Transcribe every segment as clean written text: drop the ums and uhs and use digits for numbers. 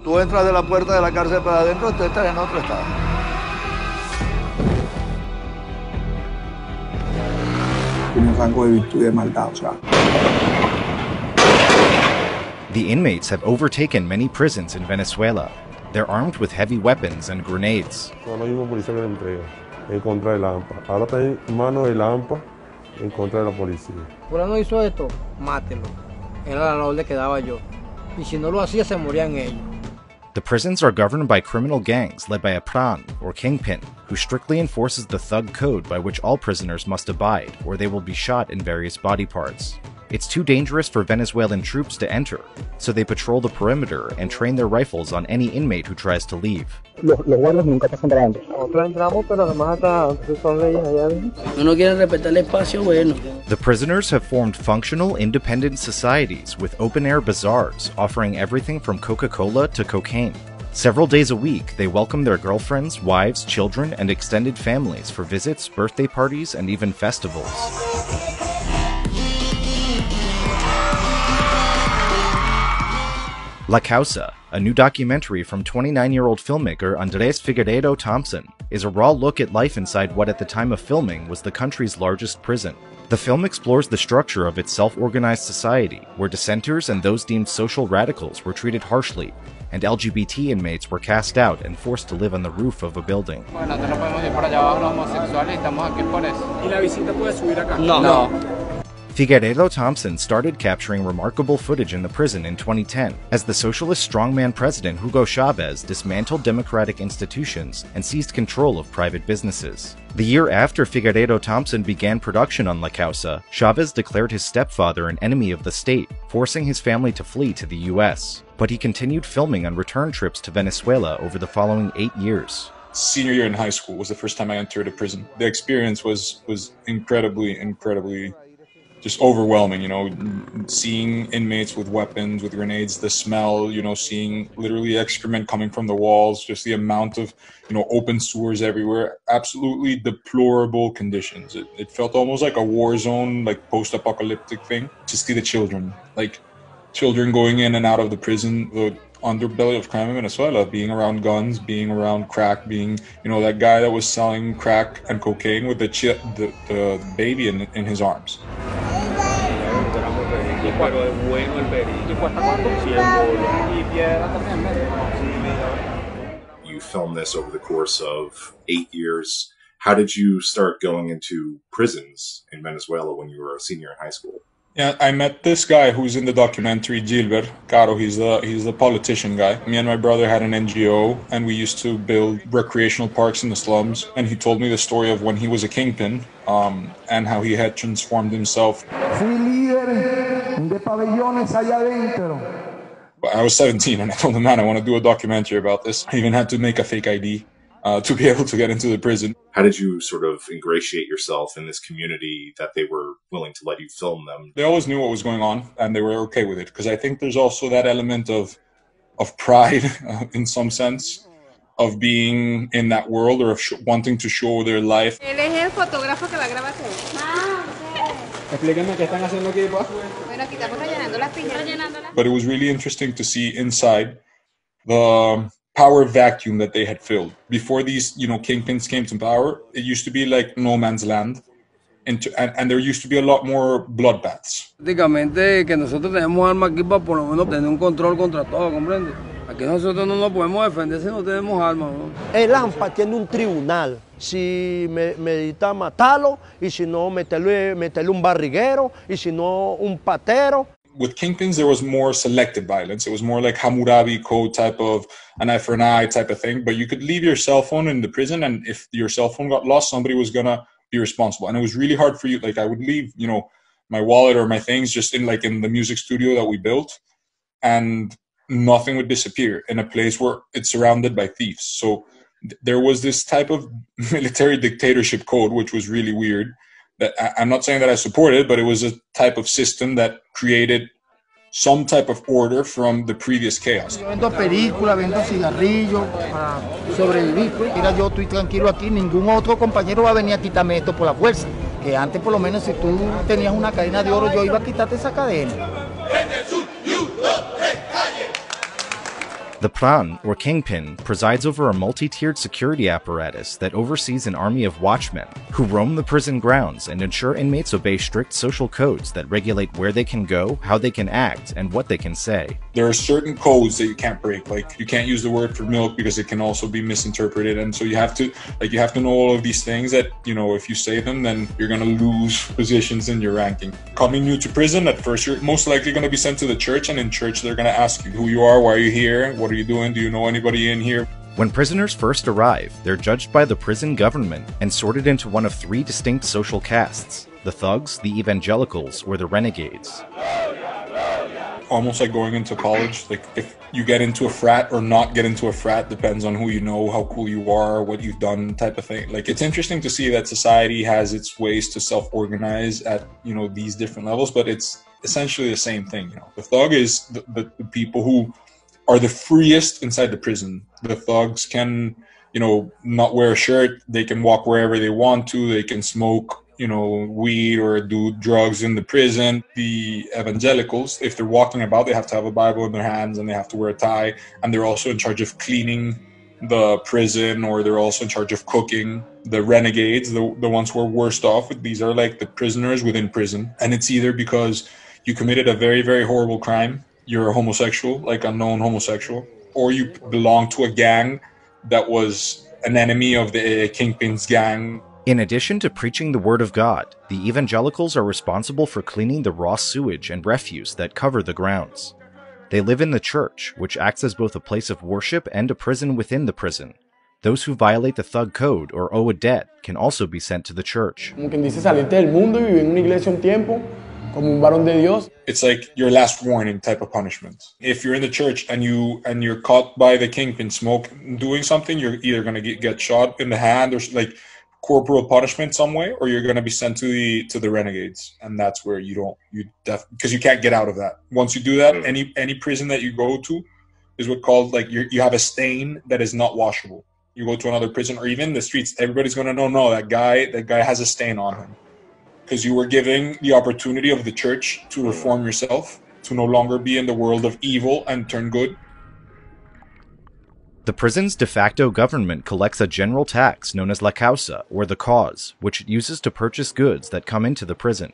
Tú entras de la puerta de la cárcel para adentro, tú estás en otro estado. Tiene un rango de virtud y de maldad, o sea. The inmates have overtaken many prisons in Venezuela. They're armed with heavy weapons and grenades. Ahora mismo policía me entrega en contra de la AMPA. Ahora está en manos de la AMPA en contra de la policía. Fulano hizo esto, mátelo. Era la orden que daba yo. Y si no lo hacía, se morían ellos. The prisons are governed by criminal gangs led by a pran, or kingpin, who strictly enforces the thug code by which all prisoners must abide, or they will be shot in various body parts. It's too dangerous for Venezuelan troops to enter, so they patrol the perimeter and train their rifles on any inmate who tries to leave. Los guardias nunca pasan por adentro. Nosotros entramos, pero además son leyes allá. No quieren respetar el espacio, bueno. The prisoners have formed functional, independent societies with open-air bazaars offering everything from Coca-Cola to cocaine. Several days a week, they welcome their girlfriends, wives, children, and extended families for visits, birthday parties, and even festivals. La Causa, a new documentary from 29-year-old filmmaker Andres Figueiredo Thompson, is a raw look at life inside what at the time of filming was the country's largest prison. The film explores the structure of its self-organized society, where dissenters and those deemed social radicals were treated harshly, and LGBT inmates were cast out and forced to live on the roof of a building. No. Figueiredo Thompson started capturing remarkable footage in the prison in 2010 as the socialist strongman president Hugo Chavez dismantled democratic institutions and seized control of private businesses. The year after Figueiredo Thompson began production on La Causa, Chavez declared his stepfather an enemy of the state, forcing his family to flee to the US. But he continued filming on return trips to Venezuela over the following 8 years. Senior year in high school was the first time I entered a prison. The experience was incredibly just overwhelming, you know, seeing inmates with weapons, with grenades, the smell, you know, seeing literally excrement coming from the walls, just the amount of, you know, open sewers everywhere, absolutely deplorable conditions. It felt almost like a war zone, like post-apocalyptic thing. To see the children, like children going in and out of the prison, the underbelly of crime in Venezuela, being around guns, being around crack, being, you know, that guy that was selling crack and cocaine with the baby in his arms. You filmed this over the course of 8 years. How did you start going into prisons in Venezuela when you were a senior in high school? Yeah, I met this guy who's in the documentary, Gilbert Caro. He's the politician guy. Me and my brother had an NGO, and we used to build recreational parks in the slums. And he told me the story of when he was a kingpin, and how he had transformed himself. Fui líder de pabellones allá adentro. I was 17, and I told him, man, I want to do a documentary about this. I even had to make a fake ID to be able to get into the prison. How did you sort of ingratiate yourself in this community that they were willing to let you film them? They always knew what was going on, and they were okay with it, because I think there's also that element of pride in some sense, of being in that world, or of wanting to show their life. Él es el fotógrafo que va a grabar todo. Explíquenme qué están haciendo aquí, pues. Bueno, aquí estamos rellenando las piñas. But it was really interesting to see inside the power vacuum that they had filled. Before these, you know, kingpins came to power, it used to be like no man's land. And there used to be a lot more bloodbaths. Prácticamente que nosotros tenemos armas aquí para por lo menos tener un control contra todo, ¿comprende? Aquí nosotros no nos podemos defender si no tenemos armas, ¿no? El AMPA tiene un tribunal. Si medita matarlo, y si no meterle un barriguero, y si no un patero. With kingpins, there was more selective violence. It was more like Hammurabi Code type of an eye for an eye type of thing. But you could leave your cell phone in the prison, and if your cell phone got lost, somebody was gonna be responsible. And it was really hard for you. Like I would leave, you know, my wallet or my things just in the music studio that we built, and nothing would disappear in a place where it's surrounded by thieves. So there was this type of military dictatorship code, which was really weird. That I'm not saying that I support it, but it was a type of system that created some type of order from the previous chaos. Yo vendo películas, vendo cigarrillos para sobrevivir. Mira, yo estoy tranquilo aquí, ningún otro compañero va a venir a quitarme esto por la fuerza. Que antes, por lo menos, si tú tenías una cadena de oro, yo iba a quitarte esa cadena. The Plan, or Kingpin, presides over a multi-tiered security apparatus that oversees an army of watchmen who roam the prison grounds and ensure inmates obey strict social codes that regulate where they can go, how they can act, and what they can say. There are certain codes that you can't break, like you can't use the word for milk because it can also be misinterpreted, and so you have to know all of these things that, you know, if you say them, then you're gonna lose positions in your ranking. Coming new to prison, at first you're most likely gonna be sent to the church, and in church they're gonna ask you who you are, why are you here, what are you doing, do you know anybody in here? When prisoners first arrive, they're judged by the prison government and sorted into one of three distinct social castes: the thugs, the evangelicals, or the renegades. Almost like going into college, like if you get into a frat or not get into a frat depends on who you know, how cool you are, what you've done, type of thing. Like, it's interesting to see that society has its ways to self-organize at, you know, these different levels, but it's essentially the same thing. You know, the thug is the people who are the freest inside the prison. The thugs can, you know, not wear a shirt, they can walk wherever they want to, they can smoke, you know, weed or do drugs in the prison. The evangelicals, if they're walking about, they have to have a Bible in their hands and they have to wear a tie, and they're also in charge of cleaning the prison, or they're also in charge of cooking. The renegades, the ones who are worst off, these are like the prisoners within prison, and it's either because you committed a very, very horrible crime, you're a homosexual, like a known homosexual, or you belong to a gang that was an enemy of the Kingpin's gang. In addition to preaching the word of God, the evangelicals are responsible for cleaning the raw sewage and refuse that cover the grounds. They live in the church, which acts as both a place of worship and a prison within the prison. Those who violate the thug code or owe a debt can also be sent to the church. It's like your last warning type of punishment. If you're in the church and you're caught by the Kingpin doing something, you're either going to get shot in the hand or like corporal punishment some way, or you're going to be sent to the renegades, and that's where because you can't get out of that. Once you do that, any prison that you go to is what called like you have a stain that is not washable. You go to another prison or even the streets, everybody's going to know, no, that guy has a stain on him. Because you were giving the opportunity of the church to reform yourself, to no longer be in the world of evil and turn good. The prison's de facto government collects a general tax known as la causa, or the cause, which it uses to purchase goods that come into the prison.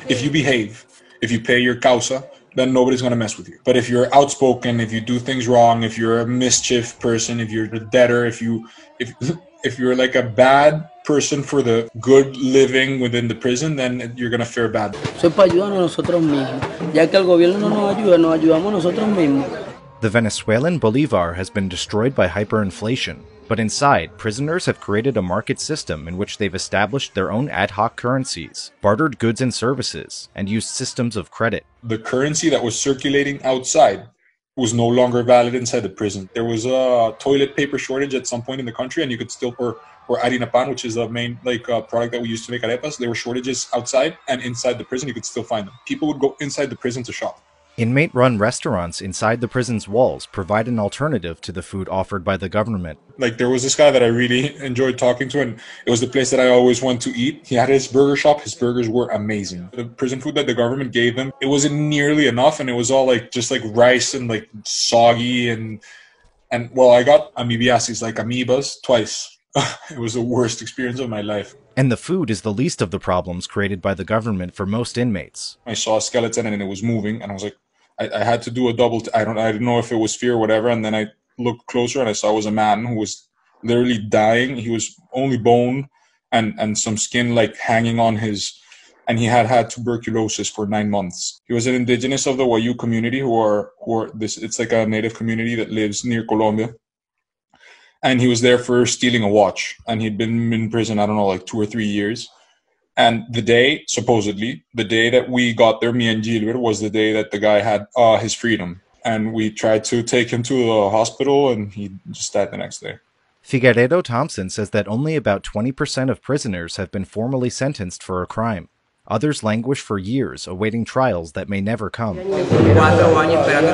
If you behave, if you pay your causa, then nobody's going to mess with you. But if you're outspoken, if you do things wrong, if you're a mischief person, if you're a debtor, if you're like a bad person for the good living within the prison, then you're going to fare bad. The Venezuelan bolivar has been destroyed by hyperinflation, but inside, prisoners have created a market system in which they've established their own ad hoc currencies, bartered goods and services, and used systems of credit. The currency that was circulating outside was no longer valid inside the prison. There was a toilet paper shortage at some point in the country, and you could still pour harina pan, which is the main product that we used to make arepas. There were shortages outside, and inside the prison you could still find them. People would go inside the prison to shop. Inmate-run restaurants inside the prison's walls provide an alternative to the food offered by the government. Like, there was this guy that I really enjoyed talking to, and it was the place that I always went to eat. He had his burger shop. His burgers were amazing. The prison food that the government gave him, it wasn't nearly enough, and it was all like just like rice and like soggy and well, I got amoebiasis, like amoebas, twice. It was the worst experience of my life. And the food is the least of the problems created by the government for most inmates. I saw a skeleton and it was moving, and I was like, I had to do a double. I didn't know if it was fear or whatever. And then I looked closer and I saw it was a man who was literally dying. He was only bone and some skin like hanging on his, and he had tuberculosis for 9 months. He was an indigenous of the Wayu community who are this. It's like a native community that lives near Colombia. And he was there for stealing a watch, and he'd been in prison, I don't know, like 2 or 3 years. And supposedly, the day that we got there, me and Gilbert, was the day that the guy had his freedom. And we tried to take him to the hospital, and he just died the next day. Figueredo Thompson says that only about 20% of prisoners have been formally sentenced for a crime. Others languish for years, awaiting trials that may never come. 4 años esperando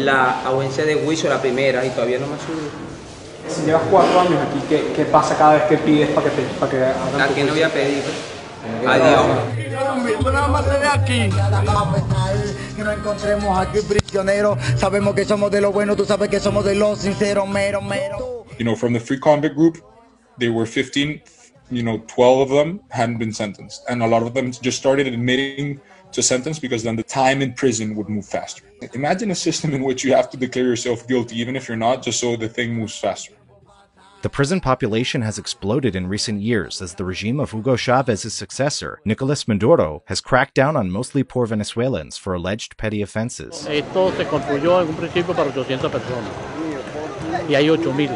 la audiencia de juicio, la primera, y todavía no me ha subido. Si llevas 4 años aquí, ¿qué pasa cada vez que pides para que hagan? ¿A qué no voy a pedir? Adiós. Que no encontremos aquí prisioneros. Sabemos que somos de lo bueno, tú sabes que somos de los sinceros, mero, mero. You know, from the free convict group, there were 15, 12 of them hadn't been sentenced. And a lot of them just started admitting to sentence because then the time in prison would move faster. Imagine a system in which you have to declare yourself guilty, even if you're not, just so the thing moves faster. The prison population has exploded in recent years as the regime of Hugo Chávez's successor, Nicolás Maduro, has cracked down on mostly poor Venezuelans for alleged petty offenses. Esto se construyó en un principio para 800 personas y hay 8,000.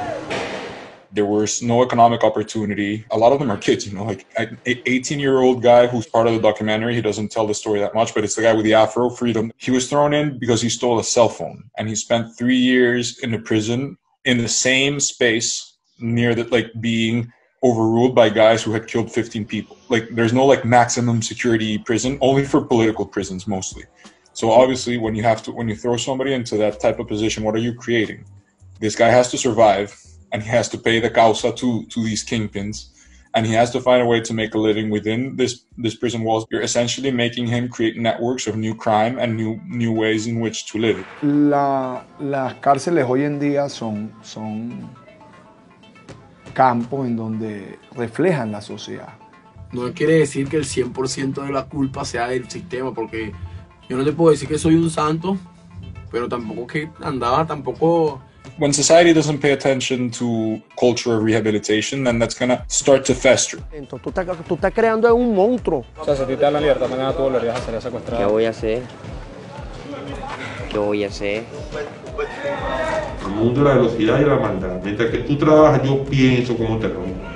There was no economic opportunity. A lot of them are kids, like an 18-year-old guy who's part of the documentary. He doesn't tell the story that much, but it's the guy with the afro, Freedom. He was thrown in because he stole a cell phone, and he spent 3 years in a prison in the same space near being overruled by guys who had killed 15 people. There's no maximum security prison, only for political prisons mostly. So obviously when you throw somebody into that type of position, what are you creating? This guy has to survive, and he has to pay the causa to these kingpins, and he has to find a way to make a living within this prison walls. You're essentially making him create networks of new crime and new ways in which to live. Las cárceles hoy en día son campos en donde reflejan la sociedad. No quiere decir que el 100% de la culpa sea del sistema, porque yo no te puedo decir que soy un santo, pero tampoco que andaba tampoco... When society doesn't pay attention to culture of rehabilitation, then that's gonna start to fester. Tú estás creando un monstruo. O sea, si te dan la libertad, mañana tú volverías a ser secuestrado. ¿Qué voy a hacer? ¿Qué voy a hacer? El mundo de la velocidad y la maldad. Mientras que tú trabajas, yo pienso cómo te rompo.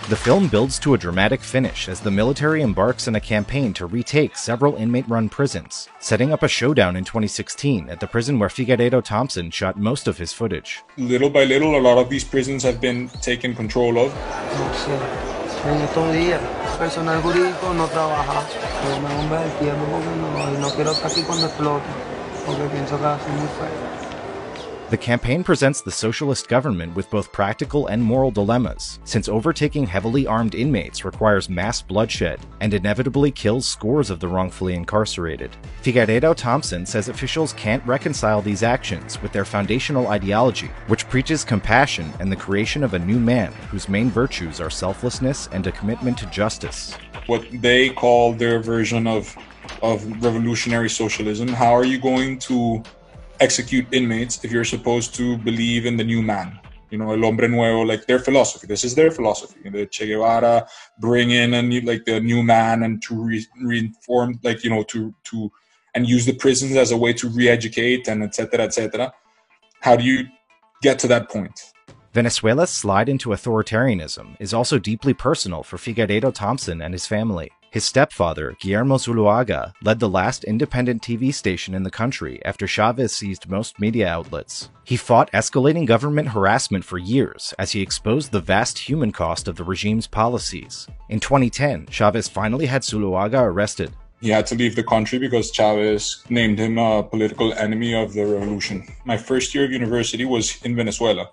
The film builds to a dramatic finish as the military embarks on a campaign to retake several inmate-run prisons, setting up a showdown in 2016 at the prison where Figueiredo Thompson shot most of his footage. Little by little, a lot of these prisons have been taken control of. No sé, en estos días, personal jurídico no trabaja, pero me bomba el tiempo porque no quiero estar aquí cuando explote, porque pienso que va a ser muy feo. The campaign presents the socialist government with both practical and moral dilemmas, since overtaking heavily armed inmates requires mass bloodshed and inevitably kills scores of the wrongfully incarcerated. Figueiredo Thompson says officials can't reconcile these actions with their foundational ideology, which preaches compassion and the creation of a new man whose main virtues are selflessness and a commitment to justice. What they call their version of revolutionary socialism. How are you going to execute inmates if you're supposed to believe in the new man, el hombre nuevo, their philosophy? This is their philosophy. The Che Guevara bring in the new man and to reform, to and use the prisons as a way to re-educate and etc. etc. How do you get to that point? Venezuela's slide into authoritarianism is also deeply personal for Figueiredo Thompson and his family. His stepfather, Guillermo Zuluaga, led the last independent TV station in the country after Chávez seized most media outlets. He fought escalating government harassment for years as he exposed the vast human cost of the regime's policies. In 2010, Chávez finally had Zuluaga arrested. He had to leave the country because Chávez named him a political enemy of the revolution. My first year of university was in Venezuela.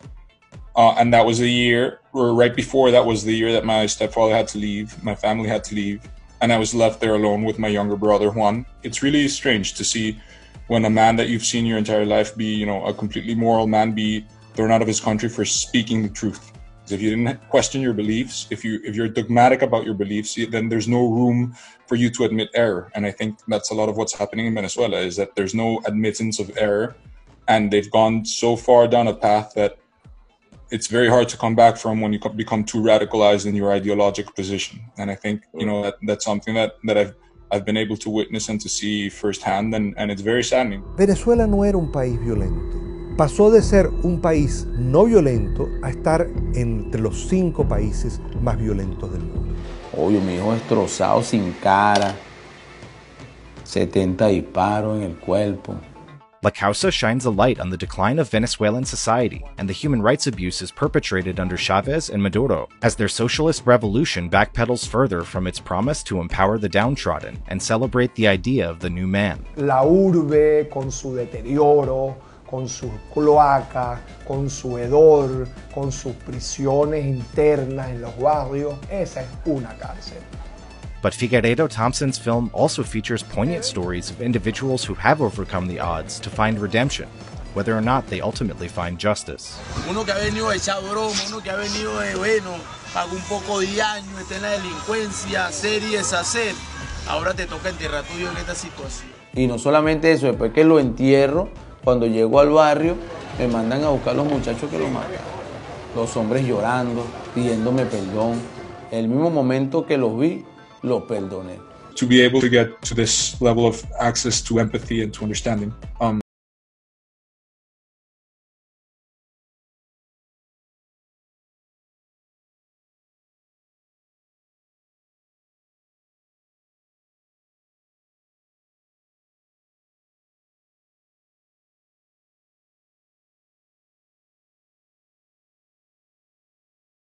And that was the year, or right before that was the year that my stepfather had to leave, my family had to leave. And I was left there alone with my younger brother, Juan. It's really strange to see when a man that you've seen your entire life be, a completely moral man, be thrown out of his country for speaking the truth. If you didn't question your beliefs, if you're dogmatic about your beliefs, then there's no room for you to admit error. And I think that's a lot of what's happening in Venezuela, is that there's no admittance of error. And they've gone so far down a path that it's very hard to come back from when you become too radicalized in your ideological position. And I think, that's something that I've been able to witness and to see firsthand, and it's very saddening. Venezuela no era un país violento. Pasó de ser un país no violento a estar entre los 5 países más violentos del mundo. Obvio, mi hijo destrozado, sin cara, 70 disparos en el cuerpo. La Causa shines a light on the decline of Venezuelan society and the human rights abuses perpetrated under Chávez and Maduro, as their socialist revolution backpedals further from its promise to empower the downtrodden and celebrate the idea of the new man. La urbe con su deterioro, con sus cloacas, con su hedor, con sus prisiones internas en los barrios. Esa es una cárcel. But Figueiredo Thompson's film also features poignant stories of individuals who have overcome the odds to find redemption, whether or not they ultimately find justice. Uno que ha venido de echar broma, uno que ha venido de, bueno, pagó un poco de años, está en la delincuencia, hacer y deshacer. Ahora te toca enterrar tuyo en esta situación. Y no solamente eso, después que lo entierro, cuando llego al barrio, me mandan a buscar los muchachos que lo mataron. Los hombres llorando, pidiéndome perdón. El mismo momento que los vi, los perdoné. To be able to get to this level of access to empathy and to understanding,